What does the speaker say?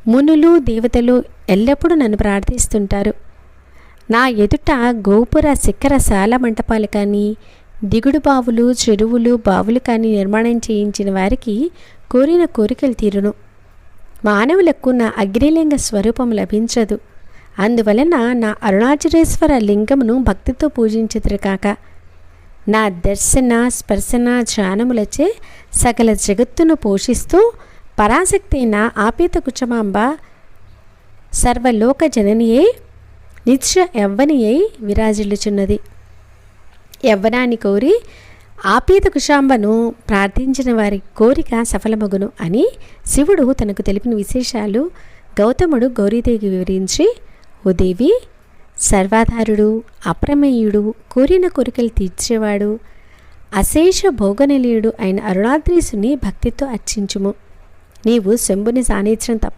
మునులు దేవతలు ఎల్లప్పుడూ నన్ను ప్రార్థిస్తుంటారు. నా ఎదుట గోపుర శిఖరశాల మంటపాలు కానీ, దిగుడు బావులు, చెరువులు, బావులు కానీ నిర్మాణం చేయించిన వారికి కోరిన కోరికలు తీరును. మానవులకు నా అగ్నిలింగ స్వరూపం లభించదు. అందువలన నా అరుణాచలేశ్వర లింగమును భక్తితో పూజించుదురు కాక, నా దర్శన స్పర్శన ధ్యానములచే సకల జగత్తును పోషిస్తూ పరాశక్తి అయిన ఆపేత కుచమాంబ సర్వలోక జననియై నిత్య యవ్వనియై విరాజిల్లుచున్నది. యవ్వనాన్ని కోరి ఆపేత కుశాంబను ప్రార్థించిన వారి కోరిక సఫలమగును అని శివుడు తనకు తెలిపిన విశేషాలు గౌతముడు గౌరీదేవికి వివరించి, ఓ దేవి, సర్వాధారుడు, అప్రమేయుడు, కోరిన కోరికలు తీర్చేవాడు, అశేష భోగనిలయుడు అయిన అరుణాద్రీసుని భక్తితో అర్చించుము. నీవు శంభుని సాన్నిధ్యం తప్ప